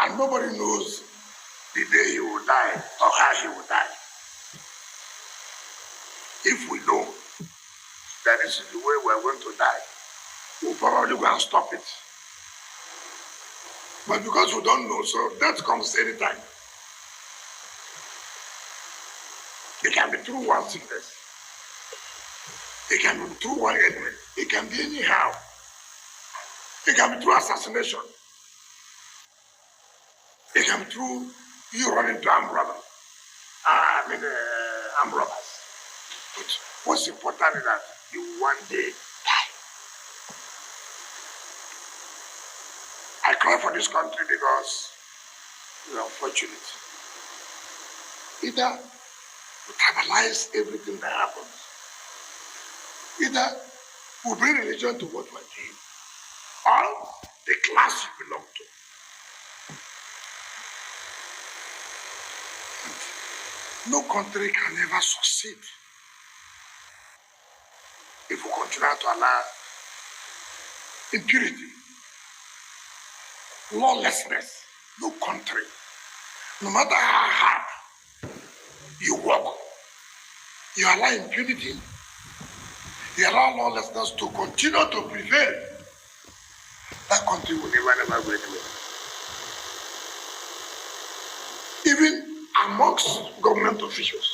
And nobody knows the day he will die or how he will die. If we know that this is the way we are going to die, we'll probably go and stop it. But because we don't know, so death comes anytime. It can be through one sickness. It can be through one ailment. It can be anyhow. It can be through assassination. It can be through you running to armed robbers. Armed robbers. But what's important is that you one day die. I cry for this country because we are unfortunate. Either we tribalize everything that happens. Either we bring religion to what we're doing, or the class you belong to. And no country can ever succeed if we continue to allow impurity, lawlessness. No country, no matter how hard you work, you allow impunity, you allow lawlessness to continue to prevail, that country will never go anywhere. Even amongst government officials,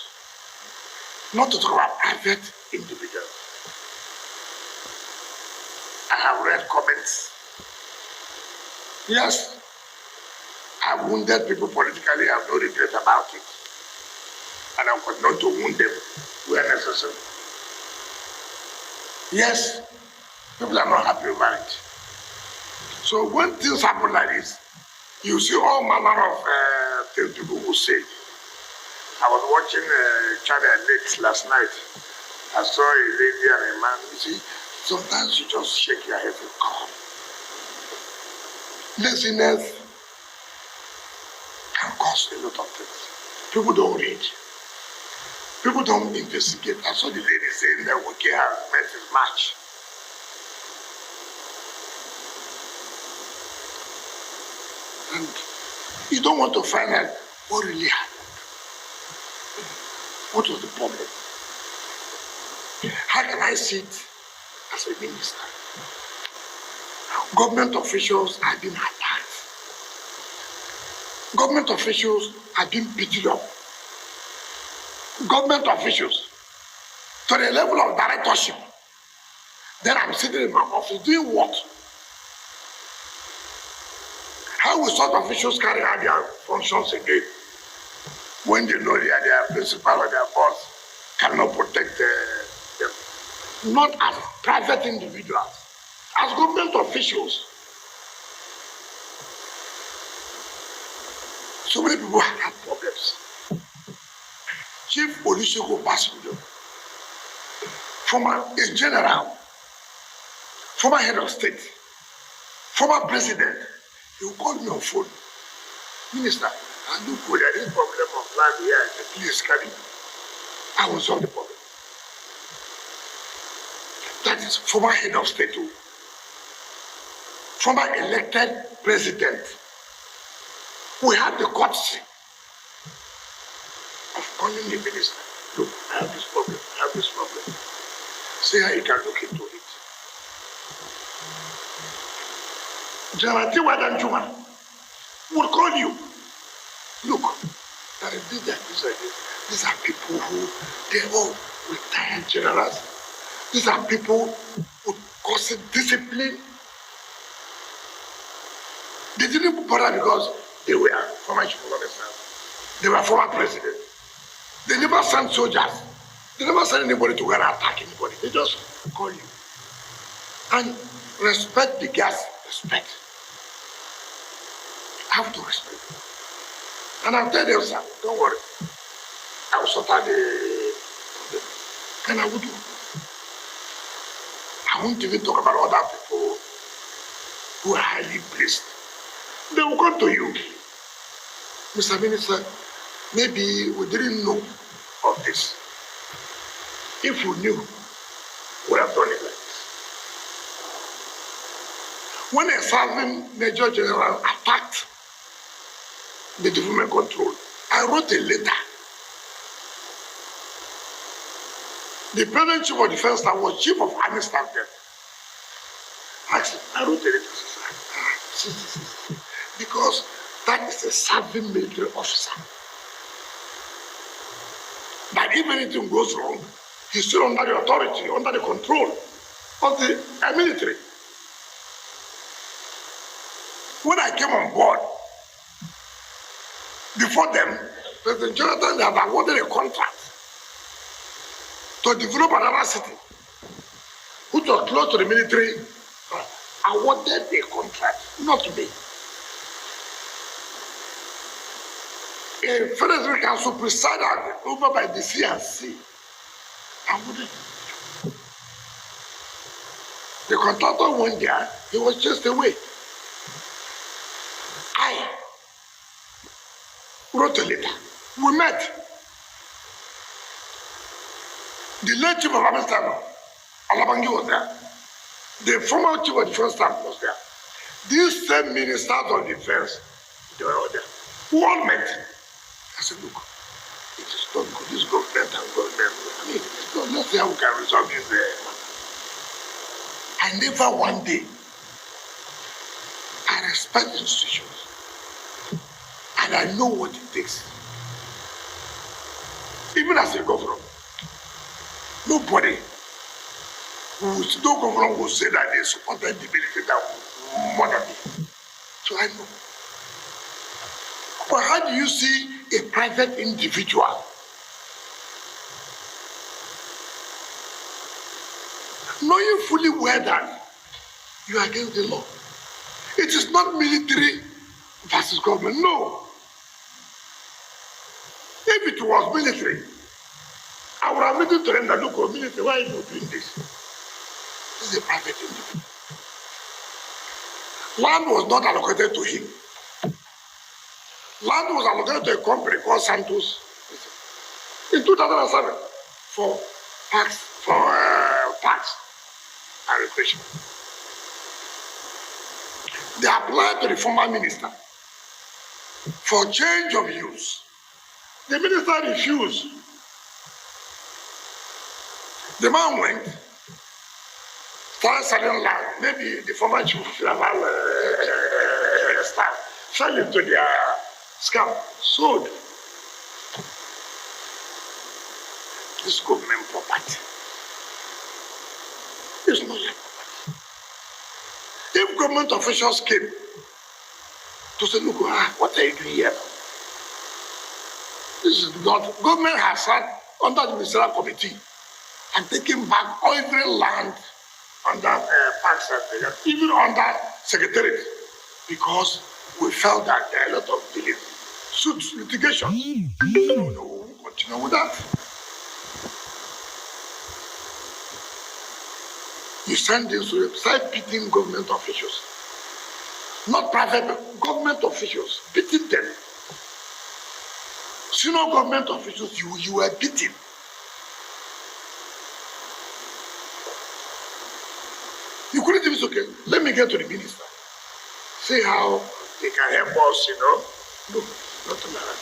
not to talk about private individuals. I have read comments. Yes, I've wounded people politically, I have no regret about it. And I'll continue to wound them where necessary. Yes, people are not happy about it. So when things happen like this, you see all manner of things people will say. I was watching Channel 8 last night. I saw a lady and a man. You see, sometimes you just shake your head and come. Laziness can cause a lot of things. People don't read. People don't investigate. I saw the lady saying that Wike has met his match. And you don't want to find out what really happened. What was the problem? How can I see it as a minister? Government officials are being attacked. Government officials are being beaten up. Government officials to the level of directorship. Then I'm sitting in my office doing what? How will such officials carry out their functions again when they know that their principal or their boss cannot protect them? Not as private individuals, as government officials. So many people have had problems. Chief Olusegun Obasanjo, former general, former head of state, former president, he will call me on phone. Minister, I look good at this problem of land here. Please carry me. I will solve the problem. That is former head of state, former elected president. We have the courtesy of calling the minister. Look, I have this problem, I have this problem. See how you can look into it. General Tiwa Danjuma would call you. Look, there is this. These are people who, they're all retired generals. These are people who cause discipline. They didn't bother because they were former chief of staff. They were former president. They never sent soldiers. They never sent anybody to go and attack anybody. They just call you. And respect the gas, respect. I have to respect. And I'll tell them, sir, don't worry. I will sort out the problem. And I will do. I won't even talk about other people who are highly placed. They will come to you. Mr. Minister, maybe we didn't know of this. If we knew, we would have done it like this. When a serving Major General attacked the development control. I wrote a letter. The present chief of defense staff was chief of army staff then. I wrote a letter. Because that is a serving military officer. That if anything goes wrong, he's still under the authority, under the control of the military. When I came on board, before them, President Jonathan had awarded a contract to develop another city, which was close to the military. Awarded a contract, not me. A federal council presided over by the CNC. Awarded. The contractor went there, he was just away. I wrote a letter. We met. The late chief of army staff, Alabangi, was there. The former chief of defense staff was there. These same ministers of defense, they were all there. We all met. I said, look, it is not good. This government and government. I mean, it's not, let's see how we can resolve this. I never one day, I respect institutions. And I know what it takes. Even as a governor, nobody no governor will say that they supported the military that more than me. So I know. But how do you see a private individual knowing fully well that you are against the law? It is not military versus government, no. If it was military, I would have written to them that, look, military, why are you doing this? This is a private individual. Land was not allocated to him. Land was allocated to a company called Santos in 2007 for tax and recreation. They applied to the former minister for change of use. The minister refused. The man went, started selling land. Maybe the former chief of staff fell into their scam, sold. This government property. It's not your property. If government officials came to say, look, what are you doing here? This is not, government has sat under the ministerial committee and taken back every land under parks and even under secretariat, because we felt that there are a lot of delays, suits, litigation. No, we will continue with that. You send this to start beating government officials, not private, but government officials, beating them. Senior government officials, you were beating. You couldn't even say, okay, let me get to the minister. See how they can help us, No, nothing like that.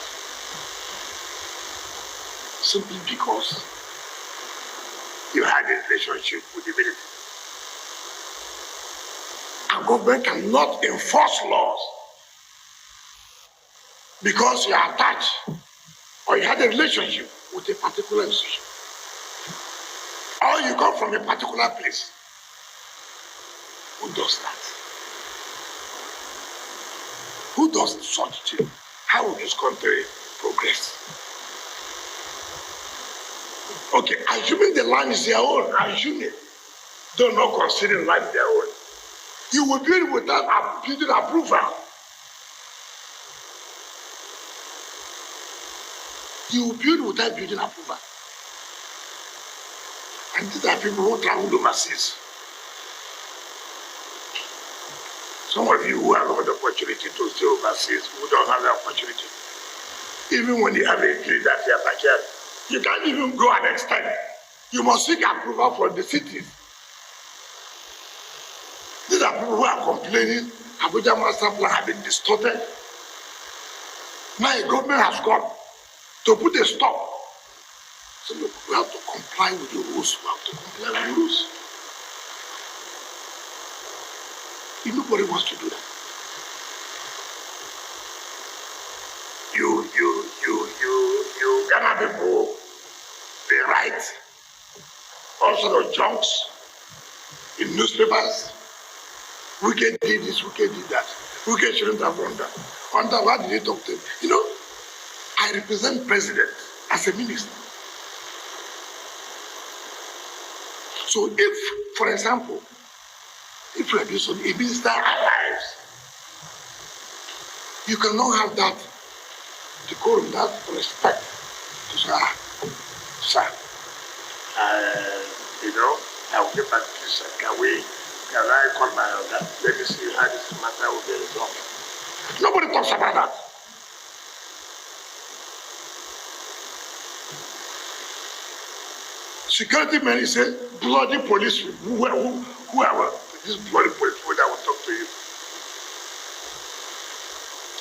Simply because you had a relationship with the military. And government cannot enforce laws because you are attached or you had a relationship with a particular institution, or you come from a particular place. Who does that? Who does such thing? How will this country progress? Okay, assuming the land is their own, assuming, do not consider land their own. You will build without building approval. You will build without building approval. And these are people who travel overseas. Some of you who have the opportunity to stay overseas, who don't have the opportunity. Even when you have a deal that you are backyard, you can't even go and extend. You must seek approval from the cities. These are people who are complaining Abuja master plan have been distorted. Now a government has come to put a stop. So look, we have to comply with the rules. We have to comply with the rules. If nobody wants to do that. You Ghana people, they write all sort of junks in newspapers. Wike did this, Wike did that. Wike shouldn't have done that. Under what did they talk to him? You know, I represent president as a minister. So if, for example, if you are this, a minister arrives, you cannot have that decorum, that respect to say, sir, you know, I will get back to this. Can I call my order? Let me see how this matter will be resolved. Nobody talks about that. Security men say, bloody police, whoever, this bloody police people that will talk to you.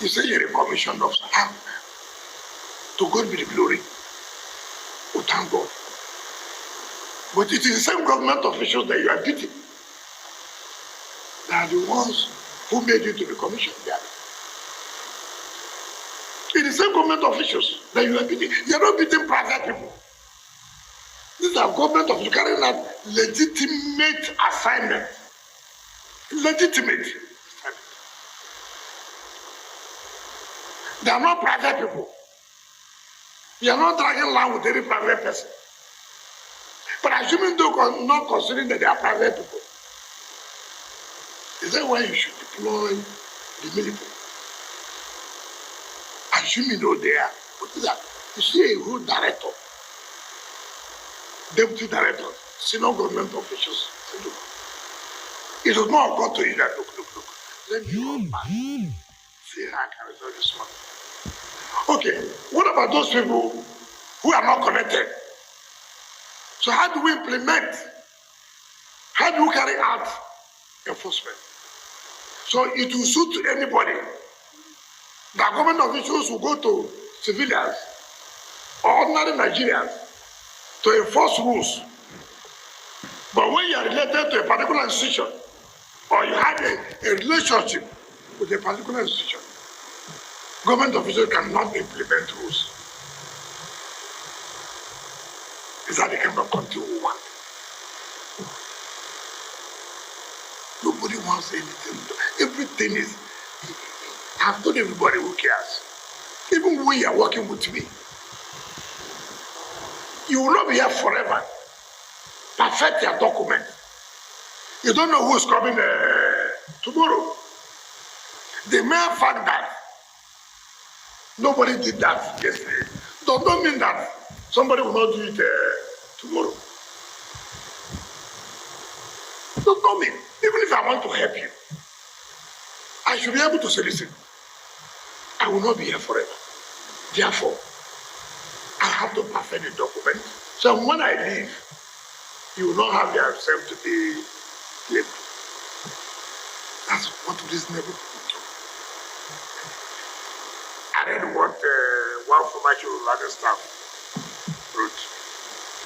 You say you're a commissioned officer. To God be the glory. Oh, thank God. But it is the same government officials that you are beating. They are the ones who made you to be commissioned. It is the same government officials that you are beating. You are not beating private people. These are government officials carrying out legitimate assignment. Legitimate assignment. They are not private people. You are not dragging land with any private person. But assuming they're not considering that they are private people, is that why you should deploy the military? Assuming though they are, what is that? You see a whole director, deputy director, senior government officials. Look, it does not occur to you that look. Let me run back. See how I can resolve this one. Okay, what about those people who are not connected? So how do we implement? How do we carry out enforcement? So it will suit anybody. The government officials will go to civilians or ordinary Nigerians to enforce rules. But when you are related to a particular institution or you have a relationship with a particular institution, government officials cannot implement rules. Is that the kind of country we want? Nobody wants anything. Everything is, I've told everybody who cares. Even when you are working with me, you will not be here forever. Perfect your document. You don't know who is coming tomorrow. The mere fact that nobody did that yesterday does not mean that somebody will not do it tomorrow. Does not mean. Even if I want to help you, I should be able to say, listen, I will not be here forever. Therefore, I have to perfect the document. So when I leave, you will not have yourself to be blamed. That's what this neighborhood do. I read what one former London staff wrote.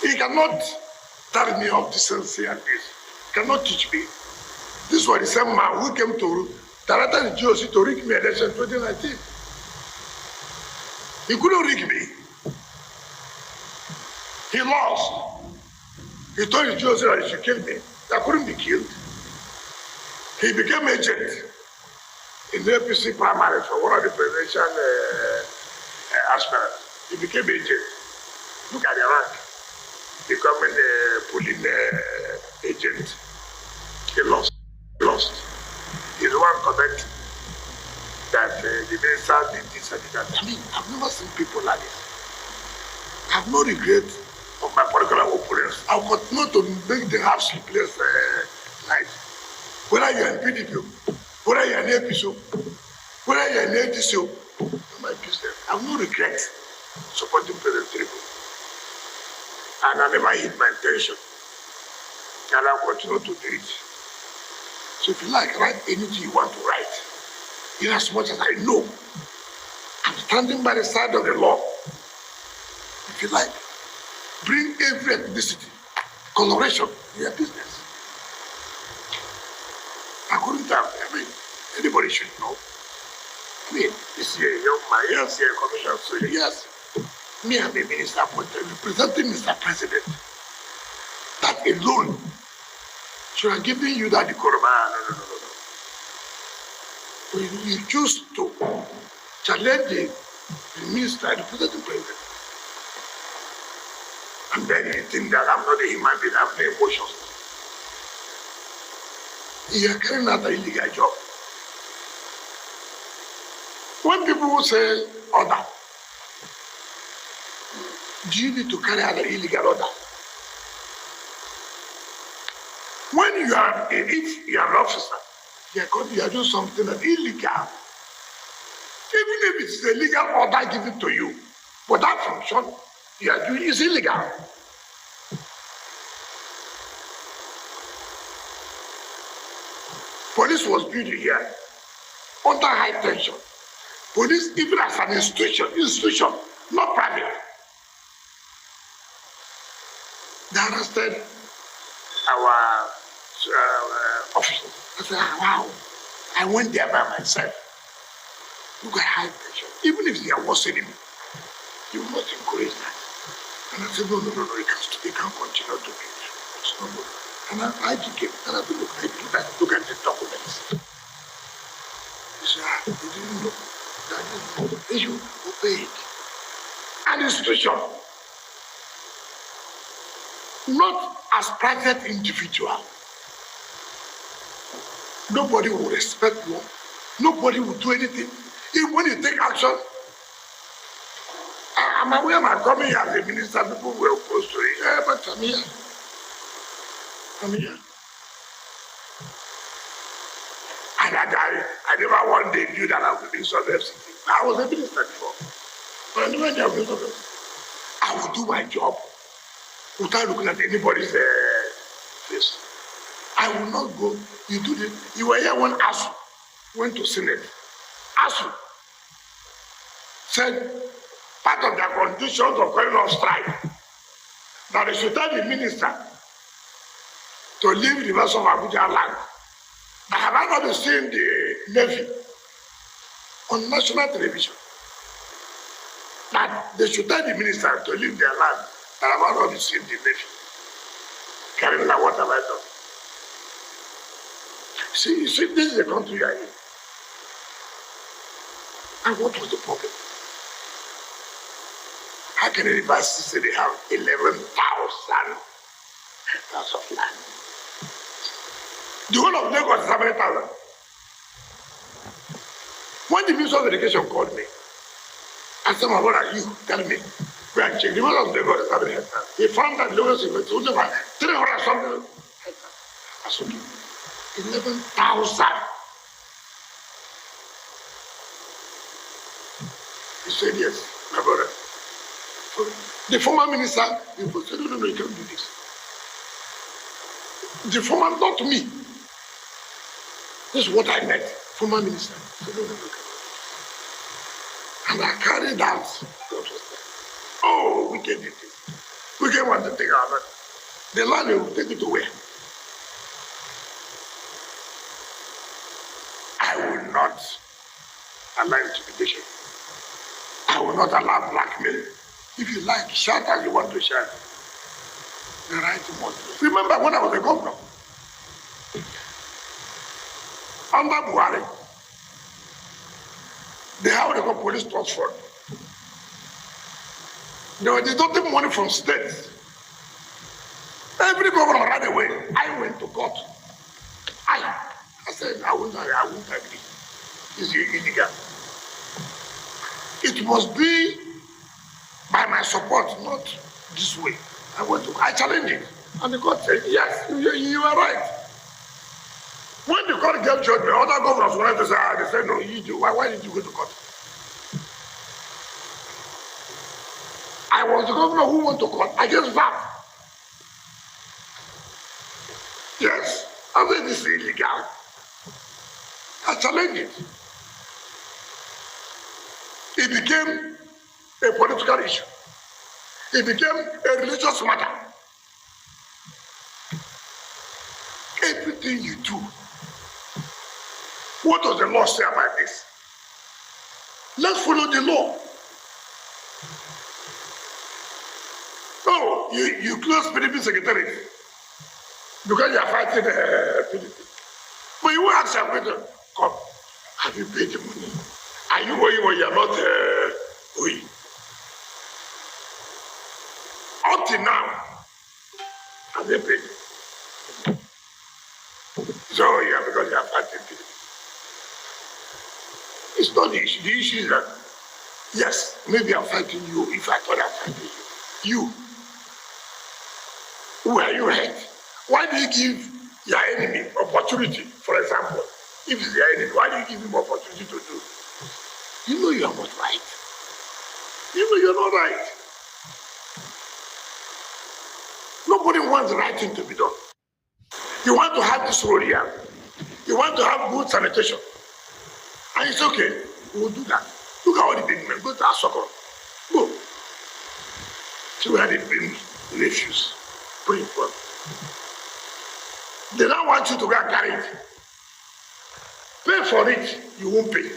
He cannot tell me of decency and this. He cannot teach me. This was the same man who came to direct the GOC to rig me election 2019. He couldn't rig me. He lost. He told the GOC that he should kill me. I couldn't be killed. He became agent in the APC primary for one of the presidential aspirants. He became agent. Look at the rank. Becoming a polling agent. He lost. He's the one connect that the minister did this and that. I mean, I've never seen people like this. I have no regret of my particular opponents. I will continue to make them have sleepless nights. Whether you're in PDP, whether you're in APC, whether you're in ADC, my business. I have no regret supporting President Tinubu. And I never hit my intention. And I'll continue to do it. So if you like, write anything you want to write. In as much as I know, I'm I'm standing by the side of the law. If you like, bring every ethnicity, coloration in your business. According to anybody should know. This year, young man, yes, commission, so yes, me and the minister appointed, representing Mr. President, that alone should have given you that decorum. No. You choose to challenge the minister, the president, and then you think that I'm not a human being, I have no emotions. You are carrying out an illegal job. When people say order, do you need to carry out an illegal order? When you are, if you are an officer, you are doing something that's illegal. Even if it's a legal order given to you, but that function you are doing is illegal. Police was built here under high tension. Police, even as an institution, not private. They arrested our officers. I said, wow, I went there by myself. Look at high tension. Even if they are worse enemy, you will not encourage that. And I said, no, you can't continue to do it. It's not good. And I took him, and I said, look at the documents. He said, you didn't know. That is the issue. Obey it. An institution, not as private individual. Nobody will respect you. Nobody will do anything. Even when you take action, I'm aware I'm coming here as a minister, people were opposed to it. Yeah, but I'm here. And I never one day knew that I was a minister of FCT. I was a minister before. But I never knew I was a minister of FCT. I will do my job without looking at anybody's face. I will not go. You do this. You were here when ASU went to Senate. ASU said part of their conditions of calling off strike that they should tell the minister to leave the University of Abuja land. Now, have I not seen the Navy on national television that they should tell the minister to leave their land? That have I not seen the Navy carrying like what have I done? See, this is the country you are in. And what was the problem? How can a university say they have 11,000 hectares of land? The whole of Lagos is 7,000. When the Minister of Education called me, I said, my brother, you tell me, we are checking. The whole of Lagos is 7 hectares. He found that Lagos is only about 300 something hectares. I said, 11,000. He said, yes, my brother. The former minister, he said, no, you can't do this. The former, not me. This is what I meant, former minister. Said, no. And I carried out what was there. Oh, we can do this. We can want to take our land. The land will take it to where? I will not allow intimidation. I will not allow blackmail. If you like, shout as you want to shout. The right one. Remember when I was a governor? Under Buhari, they have what they call police trust fund. They were deducting money from states. Every governor ran away. I went to court. I said, I won't agree. It's illegal. It must be by my support, not this way. I challenged it. And the court said, yes, you are right. When the court gave judgment, other governors wanted to say, they said, no, you do. Why did you go to court? I was the governor who went to court against that. Yes, I said this is illegal. I challenged it. It became a political issue. It became a religious matter. Everything you do, what does the law say about this? Let's follow the law. Oh, you close PDP secretary because you are fighting PDP. But you will ask your question, come, have you paid the money? Are you owing or you are not owing? Up till now, have they paid? So, yeah, because you are fighting PDP. It's not the issue. The issue is that, yes, maybe I'm fighting you if I thought I'm fighting you. You, who are you hurt? Why do you give your enemy opportunity, for example? If it's your enemy, why do you give him opportunity to do? You know you are not right. You know you're not right. Nobody wants the right thing to be done. You want to have this road here. You want to have good sanitation. And it's okay. We'll do that. Look at all the big men. Go to Asoko. Go. See where the big refuse. Put it for. They don't want you to go and carry it. Pay for it, you won't pay.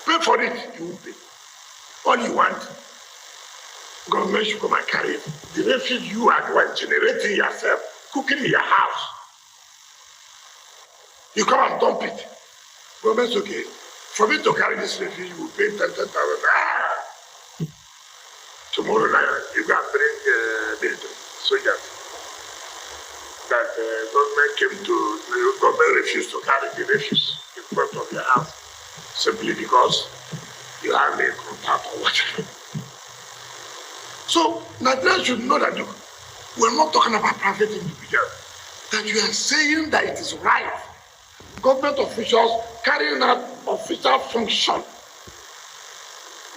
Pay for it, you won't pay. All you want, government should come and carry it. The refuse you are the one generating yourself, cooking in your house. You come and dump it. Government's okay. For me to carry this refuse, you will pay 10,000. Tomorrow night, you can bring military soldiers. That government refused to carry the refuse in front of your house simply because you have a contact or whatever. So Nigerians should know that we're not talking about private individuals. That you are saying that it is right. Government officials carrying out official function.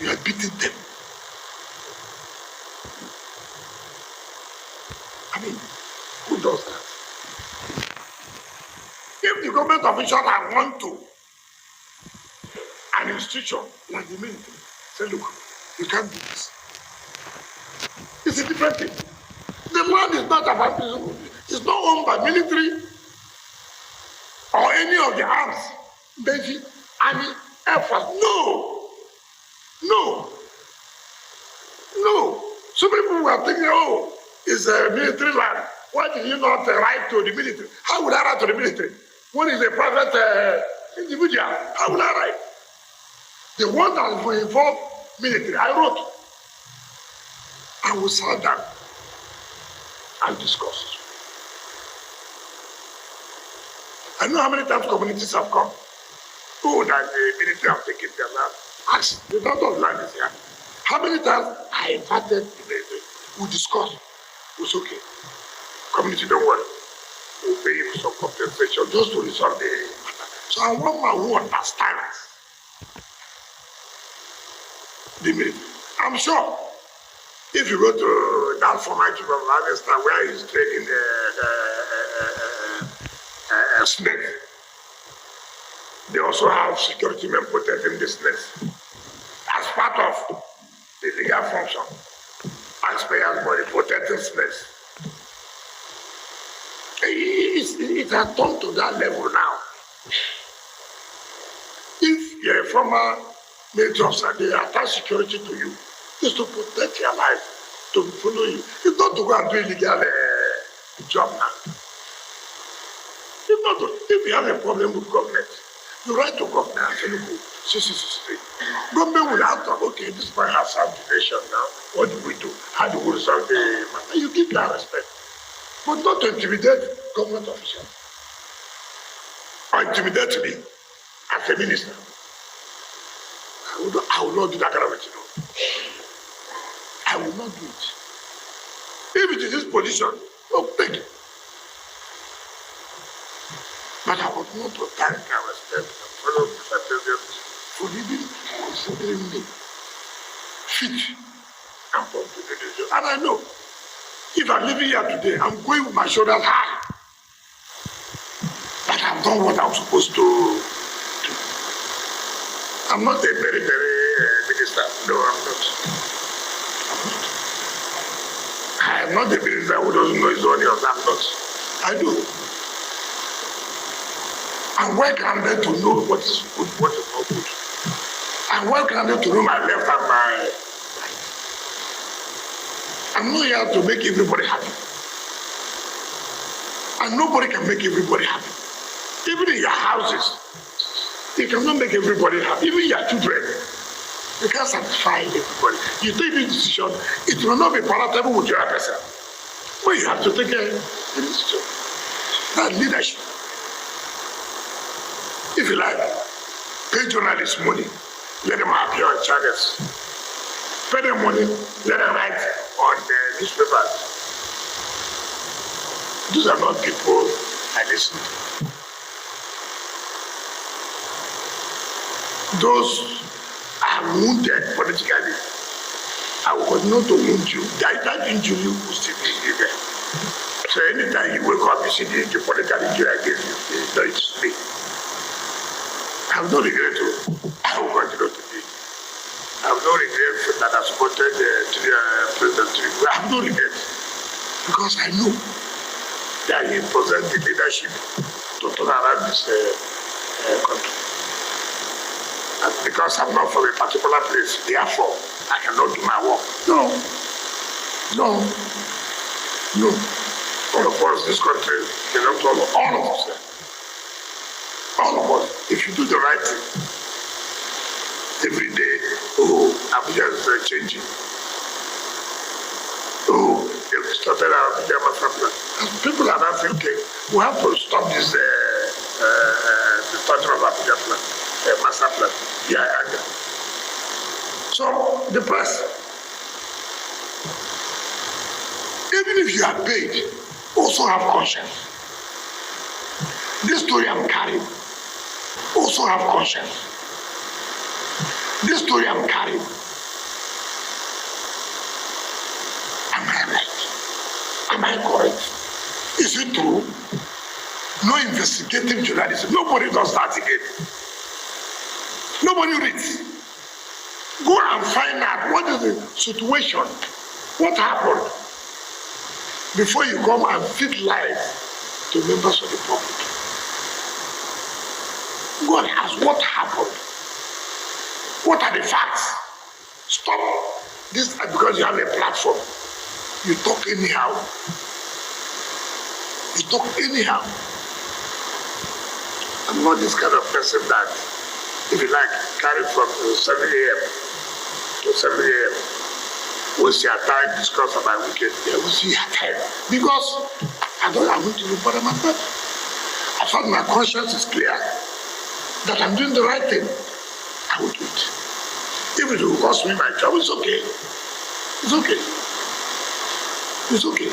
You are beating them. I mean, who does that? If the government officials are gone to an institution like the military, say, look, you can't do this. It's a different thing. The land is not about it's not owned by military or any of the arms, Navy, Army, Air Force. No. No. No. Some people were thinking, oh, it's a military land. Why did you not write to the military? How would I write to the military? When is a private individual? How would I write? The one that will involve military, I wrote. I will sit down and discuss. I know how many times communities have come. Oh, that the military have taken their land. Ask, the lot of land is here. How many times I invited the military? We discussed. It was okay. Community, don't worry. We'll pay you some compensation just to resolve the matter. So I want my who understands the military. I'm sure if you go to that former chief of Afghanistan where he's trading snake, they also have security men protecting the snakes as part of the legal function. Taxpayers' money protecting snakes. It has come to that level now. If you're a former military officer, they attach security to you. It's to protect your life, to follow you. It's not to go and do illegal job now. It's not to, if you have a problem with government, you write to government and say, look, see. Government will have to, okay, this man has served the nation now. What do we do? How do we resolve the matter? You give that respect. But not to intimidate government officials. Or intimidate me as a minister. I will not do that kind of thing. I will not do it. If it is this position, no, take it. But I want not to thank and respect and follow Mr. President for even considering me fit and for to do the job. And I know, if I'm living here today, I'm going with my shoulders high. But I've done what I'm supposed to do. I'm not a very, minister. No, I'm not. I am not a minister who doesn't know his onions. I'm not. I do. I'm well grounded to know what is good, what is not good. I'm well grounded to know my left and my right. I'm not here to make everybody happy. And nobody can make everybody happy. Even in your houses, you cannot make everybody happy. Even your children, you can't satisfy everybody. You take this decision, it will not be palatable with your person. But you have to take a decision. That's leadership. If you like, pay journalists money, let them appear on channels. Pay them money, let them write on the newspapers. Those are not people I listen to. Those are wounded politically. I will continue to wound you. That injury will still be there. So anytime you wake up, you see the political injury against you, you know it's me. I have no regret to. I will continue to be. I have no regret that I supported President Tinubu. I have no regret because I know that he possessed the leadership to turn around this country. And because I'm not from a particular place, therefore I cannot do my work. No. All of us, this country, belongs to all of us. All of us, if you do the right thing, every day, Abuja is changing. They've started our Abuja master plan. And people are not thinking, we have to stop this, the starting of Abuja plan, master plan. Yeah. So, the press, even if you are paid, also have conscience. This story I'm carrying, also have conscience. This story I'm carrying, am I right? Am I correct? Is it true? No investigative journalism. Nobody does that again. Nobody reads. Go and find out what is the situation, what happened, before you come and feed lies to members of the public. Go and ask what happened. What are the facts? Stop this because you have a platform. You talk anyhow. I'm not this kind of person that, if you like, carry from 7 a.m. to 7 a.m. We'll see our time, discuss about weekend. Yeah, we'll see our time. Because I want to be bother my brother. I thought my conscience is clear that I'm doing the right thing. I will do it. If it will cost me my job, it's okay. It's okay.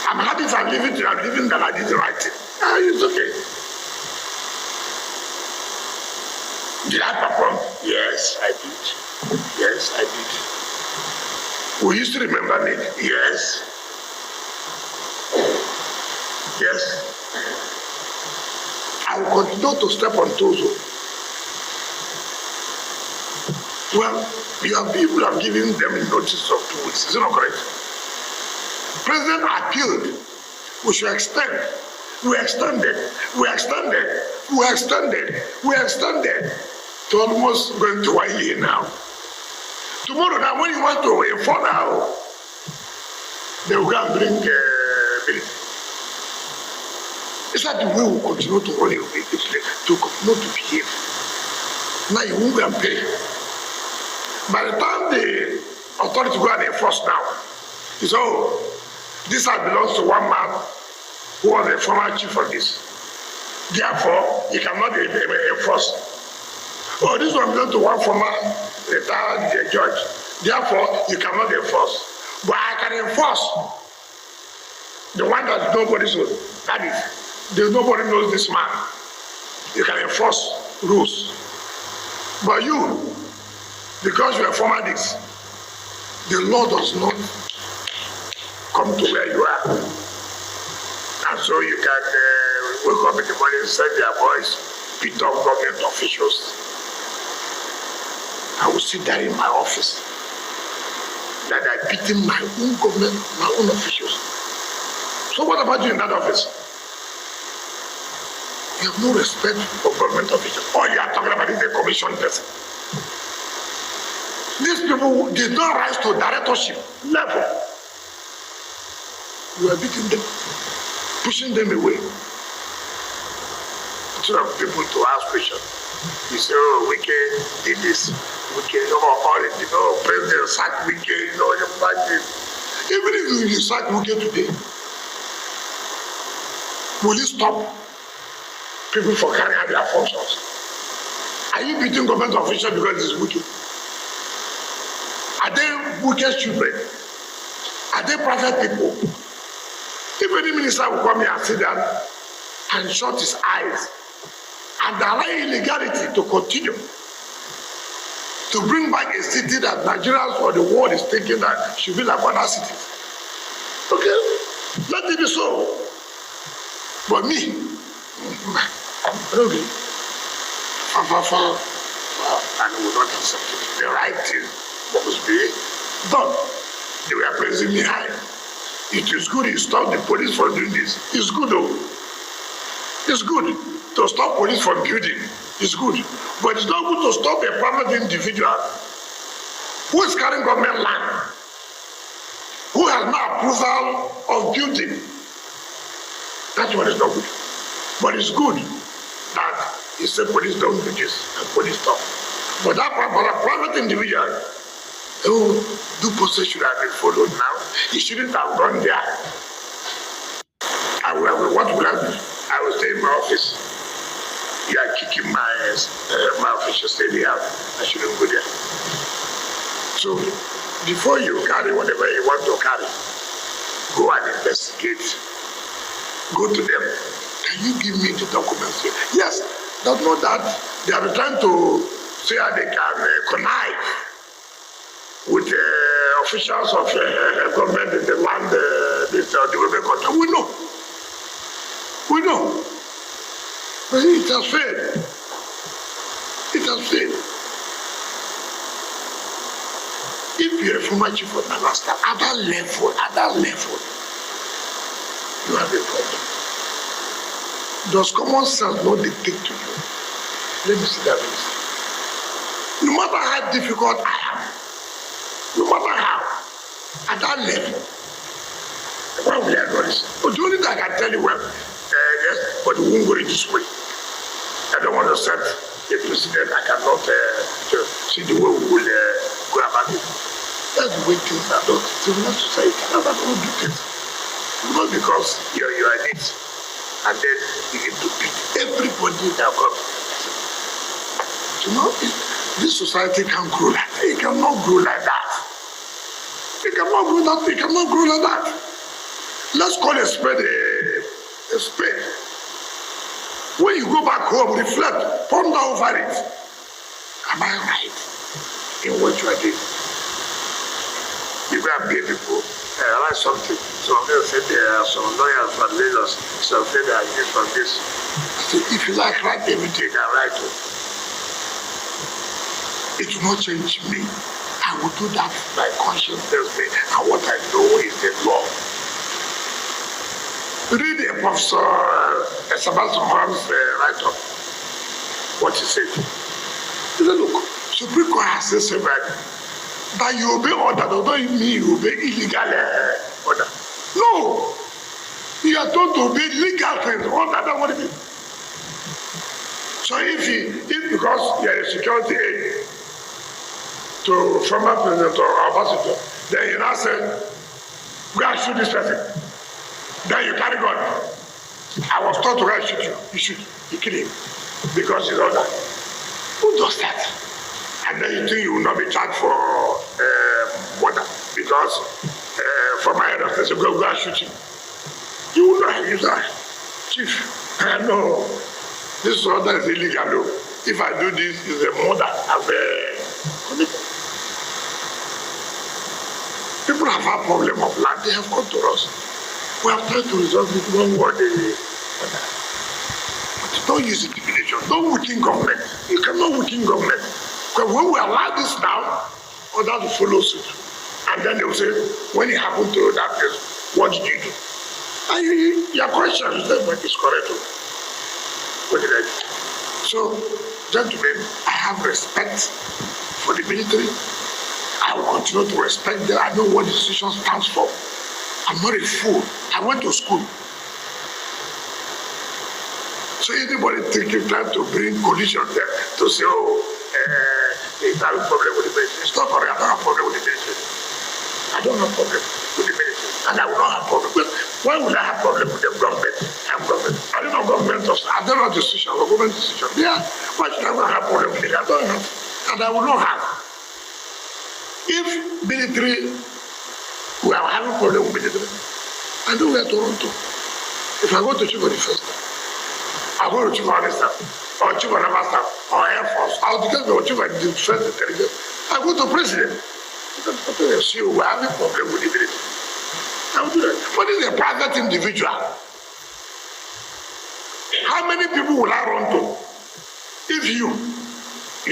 I'm happy if I'm living that I did the right thing. It's okay. Did I perform? Yes, I did. Will you still remember me? Yes. I will continue to step on toes. Well, people have given them a notice of 2 weeks. Is it not correct? President appealed. We should extend. We extended. To almost going to 1 year now. Tomorrow now, when you want to inform now, they will go and bring bill. It's like the way we continue to run away, to continue to behave. Now you won't go and pay. By the time the authority go and enforce now, it's this belongs to one man who was a former chief of this. Therefore, he cannot enforce. This one belongs to one former retired judge. Therefore, you cannot enforce. But I can enforce the one that nobody knows. That is, nobody knows this man. You can enforce rules. But you, because you are former this, the law does not come to where you are. And so you can wake up in the morning and send their boys, beat up government officials. I will sit there in my office that I beating my own government, my own officials. So what about you in that office? You have no respect for government officials. All you are talking about is the commission person. These people did not rise to directorship level. You are beating them, pushing them away. Instead of people to ask questions. You say, oh, Wike did this. Wike, president sacked Wike, like this. Even if you sack Wike today, will you stop people from carrying out their functions? Are you beating government officials because it's Wike? Are they Wike's children? Are they private people? If any minister will come here and sit down and shut his eyes and allow illegality to continue, to bring back a city that Nigerians or the world is thinking that should be like other cities. Okay, let it be so. But me, I don't agree. And we will not accept it. The right thing must be done. They were praising me high. It is good you stop the police from doing this. It's good though. It's good to stop police from building. It's good. But it's not good to stop a private individual who is carrying government land, who has no approval of building. That's what is not good. But it's good that you say police don't do this and police stop. But that a private individual who do possession have been followed now, he shouldn't have gone there. What will I do? I will stay in my office. You are kicking my official stay there. I shouldn't go there. So before you carry whatever you want to carry, go and investigate. Go to them. Can you give me the documents? Yes, that's not that. They are trying to say that they can connive with officials of government in the land, this development country. We know. We know. But it has failed. It has failed. If you're a former chief of naval staff, at that level, you have a problem. Does common sense not dictate to you? Let me see that list. No matter how difficult I am, no matter how, at that level, why will I do this? But the only thing I can tell you, well, yes, but we won't go in this way. I don't want to set a precedent. I cannot see the way we will go about it. That's the way things are done. Civil society cannot do things. Not because you're in it. And then you get to beat everybody that comes. This society can't grow like that. It cannot grow like that. It cannot grow that. It cannot grow like that. Let's call a spade a spade. When you go back home, reflect, ponder over it. Am I right in what you are doing? You go and pay people. I write something. Some of them say there are some lawyers from Lagos. Some say they are used from this. So if you like write everything, I write it. It will not change me. I will do that by conscience tells me, and what I know is the law. Read a Professor Sebastian Holmes write-up. What he said. He said, look, Supreme Court has said several that you obey order, don't mean you obey illegal order. No. You are told to obey legal things. Order, that's what it is. So if because you are a security aid to former president or ambassador, then you now say, go and shoot this person. Then you carry gun. I was taught to go and shoot you. You shoot. You kill him. Because you know that. Who does that? And then you think you will not be charged for murder because for my head of the go and shoot him. You will not use that. Chief, no, this order is illegal. If I do this, it's a murder. People have a problem of land. They have come to us. We have tried to resolve it one word. But don't use intimidation. Don't weaken government. You cannot weaken government. Because when we allow this now, others will follow suit. And then they will say, when it happened to that place, what did you do? And your question is correct. What did I do? So, gentlemen, I have respect for the military. I will continue to respect them. I know what the institution stands for. I'm not a fool. I went to school. So anybody trying to bring collision there to say, there's a problem with the military. It's not correct. I don't have a problem with the military. I don't have a problem with the military. And I will not have a problem. But why would I have a problem with the government? I'm government. I don't know government. I don't know decision or government decision. Yeah. Why should I not have a problem with it? I don't have. And I will not have. If military, we are having a problem with military, I know we are Toronto. If I go to Chief of Defense, I go to Chief of Army Staff, or Chief of Naval Staff, or Air Force, I'll become the Chief of Defense Intelligence. I go to President. See, we are having a problem with the military. I will do that. But this is a private individual. How many people will I run to? If you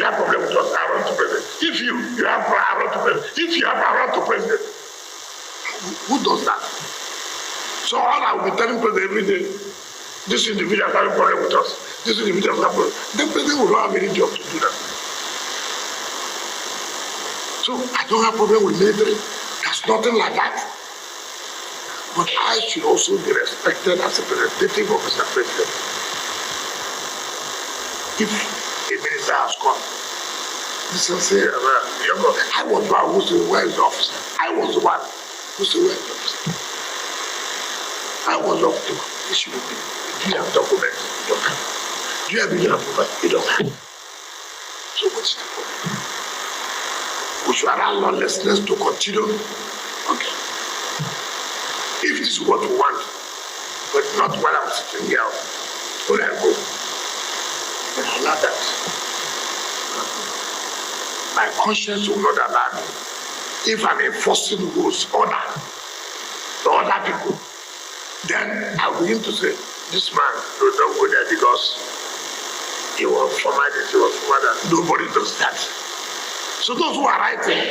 have problem with us, I run to president. If you have I run to president. If you have I run to president. Who does that? So all I will be telling president every day, this individual has a problem with us. This individual has a problem. Then president will not have any job to do that. So I don't have problem with military. There's nothing like that. But I should also be respected as a representative of Mr. President. If a minister has come, this will say, I was the one who said, where is the officer? I was the one who said, where is the officer? I was up to issue with me. Do you have documents? You don't have. Do you have video approval? You don't have. So what's the problem? We should allow lawlessness to continue. Okay. If this is what we want, but not while I'm sitting here, when I go, then I'll allow that. My conscience will not allow me. If I'm enforcing rules, order, to other people, then I will begin to say, this man, don't go there because he was former this, he was former that. Nobody does that. So those who are writing,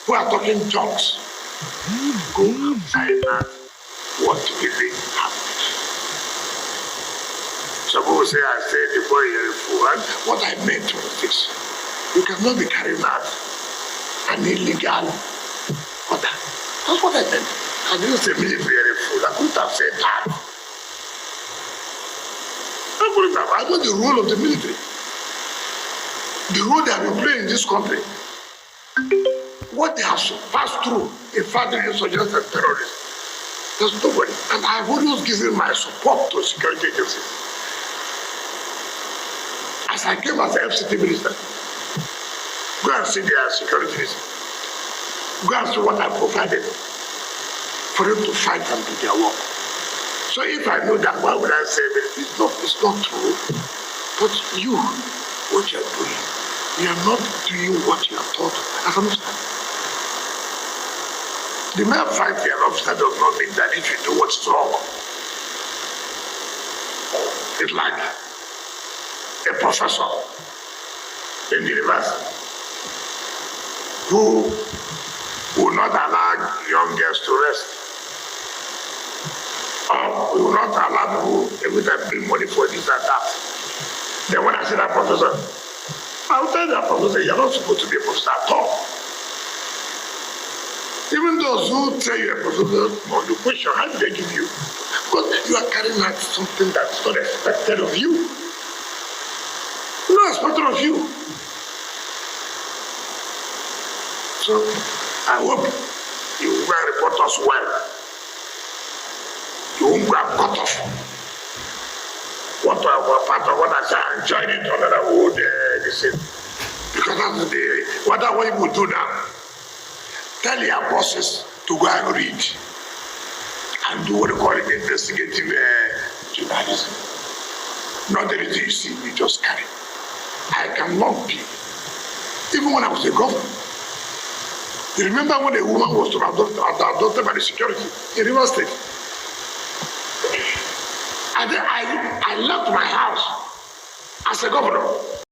who are talking jokes, go outside and what really happened. Some people say, I said, the boy is a fool. And what I meant was this. You cannot be carrying out an illegal order. That's what I meant. I didn't say military is a fool. I couldn't have said that. I know the role of the military. The role they have been playing in this country. What they have passed through in fighting insurgents and terrorists. There's nobody. And I've always given my support to security agencies. As I came as the FCT minister, go and see their security minister. Go and see what I provided for them to fight and do their work. So if I know that, why would I say that it's not true? But you, what you're doing, you're not doing what you're taught as an officer. The mere fact you're an officer does not mean that if you do what's wrong, it's like a professor in the university who will not allow young girls to rest. Or we will not allow people every time bring money for this and that. Then when I see that professor, I will tell that professor, you're not supposed to be a professor at all. Even those who say you're a professor on the question, how do they give you? Because you are carrying out something that's not expected of you. Not expected of you. So I hope you will report us well. You won't grab cut off. What part of what I say, I enjoyed it on another wood, this is. Because that's the, what we will do now. Tell your bosses to go and read and do what they call it investigative journalism. Not the reason you see, you just carry. I cannot be. Even when I was a governor, you remember when a woman was adopted by the security in River State? I left my house as a governor.